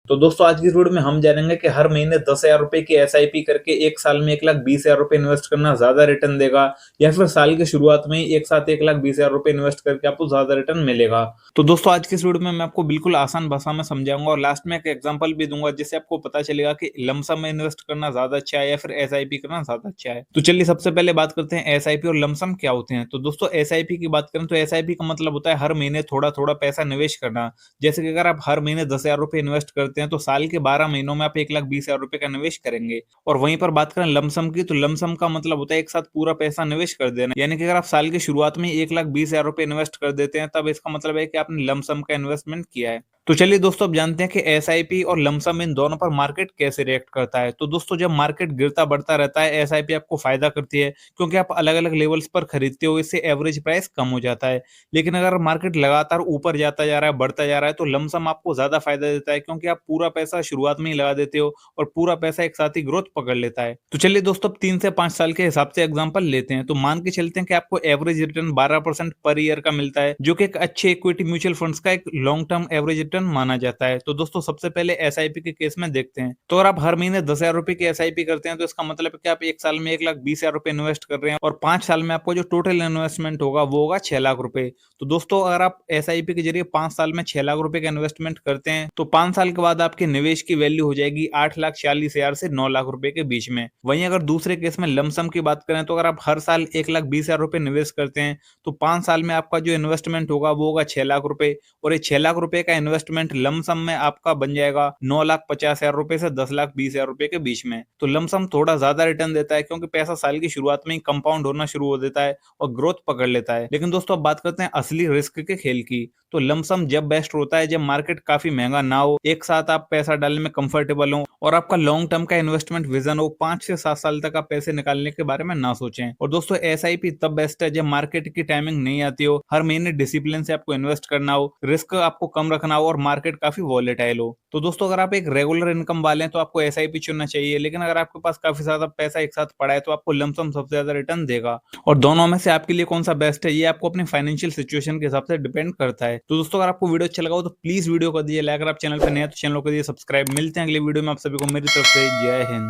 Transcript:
तो दोस्तों आज की इस वीडियो में हम जानेंगे कि हर महीने 10,000 रुपए की एसआईपी करके एक साल में 1,20,000 रुपए इन्वेस्ट करना ज्यादा रिटर्न देगा, या फिर साल की शुरुआत में ही एक साथ 1,20,000 रुपए इन्वेस्ट करके आपको ज्यादा रिटर्न मिलेगा। तो दोस्तों आज की इस वीडियो में मैं आपको बिल्कुल आसान भाषा में समझाऊंगा और लास्ट में एक एग्जांपल भी दूंगा, जिससे आपको पता चलेगा कि लमसम में इन्वेस्ट करना ज्यादा अच्छा है या फिर एसआईपी करना ज्यादा अच्छा है। तो चलिए सबसे पहले बात करते हैं एसआईपी और लमसम क्या होते हैं। तो दोस्तों एसआईपी की बात करें तो एसआईपी का मतलब होता है हर महीने थोड़ा थोड़ा पैसा निवेश करना। जैसे कि अगर आप हर महीने 10,000 रुपए इन्वेस्ट करते हैं तो साल के 12 महीनों में आप 1,20,000 रुपए का निवेश करेंगे। और वहीं पर बात करें लमसम की, तो लमसम का मतलब होता है एक साथ पूरा पैसा निवेश कर देना। यानी कि अगर आप साल की शुरुआत में 1,20,000 रुपए इन्वेस्ट कर देते हैं, तब इसका मतलब है कि आपने लमसम का इन्वेस्टमेंट किया है। तो चलिए दोस्तों अब जानते हैं कि एसआईपी और लमसम इन दोनों पर मार्केट कैसे रिएक्ट करता है। तो दोस्तों जब मार्केट गिरता बढ़ता रहता है, एसआईपी आपको फायदा करती है, क्योंकि आप अलग अलग लेवल्स पर खरीदते हो, इससे एवरेज प्राइस कम हो जाता है। लेकिन अगर मार्केट लगातार ऊपर जाता जा रहा है, बढ़ता जा रहा है, तो लमसम आपको ज्यादा फायदा देता है, क्योंकि आप पूरा पैसा शुरुआत में ही लगा देते हो और पूरा पैसा एक साथ ही ग्रोथ पकड़ लेता है। तो चलिए दोस्तों अब 3 से 5 साल के हिसाब से एग्जांपल लेते हैं। तो मान के चलते हैं कि आपको एवरेज रिटर्न 12% पर ईयर का मिलता है, जो कि एक अच्छे इक्विटी म्यूचुअल फंड्स का एक लॉन्ग टर्म एवरेज रिटर्न माना जाता है। तो दोस्तों सबसे पहले एसआईपी के केस में देखते हैं। तो अगर आप हर महीने 10,000 रुपए की एसआईपी करते हैं, तो इसका मतलब है कि आप एक साल में 1,20,000 रुपए इन्वेस्ट कर रहे हैं और 5 साल में आपको जो टोटल इन्वेस्टमेंट होगा वो होगा 6 लाख रुपए। तो दोस्तों अगर आप एसआईपी के जरिए 5 साल में 6 लाख रुपए का इन्वेस्टमेंट करते हैं, तो 5 साल के बाद आपके निवेश की वैल्यू हो जाएगी 8,40,000 से 9 लाख रुपए के बीच में। वहीं अगर दूसरे केस में लमसम की बात करें, तो अगर आप हर साल 1,20,000 रुपए निवेश करते हैं, तो 5 साल में आपका जो इन्वेस्टमेंट होगा वो होगा 6 लाख रुपए। और ये 6 लाख रुपए का इन्वेस्टमेंट लमसम में आपका बन जाएगा 9,50,000 रुपए से 10,20,000 रुपए के बीच में। तो लमसम थोड़ा ज्यादा रिटर्न देता है, क्योंकि पैसा साल की शुरुआत में ही कंपाउंड होना शुरू हो देता है और ग्रोथ पकड़ लेता है। लेकिन दोस्तों अब बात करते हैं असली रिस्क के खेल की। तो लमसम जब बेस्ट होता है जब मार्केट काफी महंगा ना हो, एक साथ आप पैसा डालने में कंफर्टेबल हो और आपका लॉन्ग टर्म का इन्वेस्टमेंट विजन हो, 5 से 7 साल तक आप पैसे निकालने के बारे में ना सोचें। और दोस्तों एसआईपी तब बेस्ट है जब मार्केट की टाइमिंग नहीं आती हो, हर महीने डिसिप्लिन से आपको इन्वेस्ट करना हो, रिस्क आपको कम रखना हो और मार्केट काफी वॉलेटाइल हो। तो दोस्तों अगर आप एक रेगुलर इनकम वाले हैं तो आपको एसआईपी चुनना चाहिए, लेकिन अगर आपके पास काफी ज्यादा पैसा एक साथ पड़ा है तो आपको लमसम सबसे ज्यादा रिटर्न देगा। और दोनों में से आपके लिए कौन सा बेस्ट है, ये आपको अपनी फाइनेंशियल सिचुएशन के हिसाब से डिपेंड करता है। तो दोस्तों अगर आपको वीडियो अच्छा लगा हो तो प्लीज वीडियो को दिए लाइक, अगर आप चैनल पर नए हैं तो चैनल को दिए सब्सक्राइब। मिलते हैं अगले वीडियो में, आप सभी को मेरी तरफ से जय हिंद।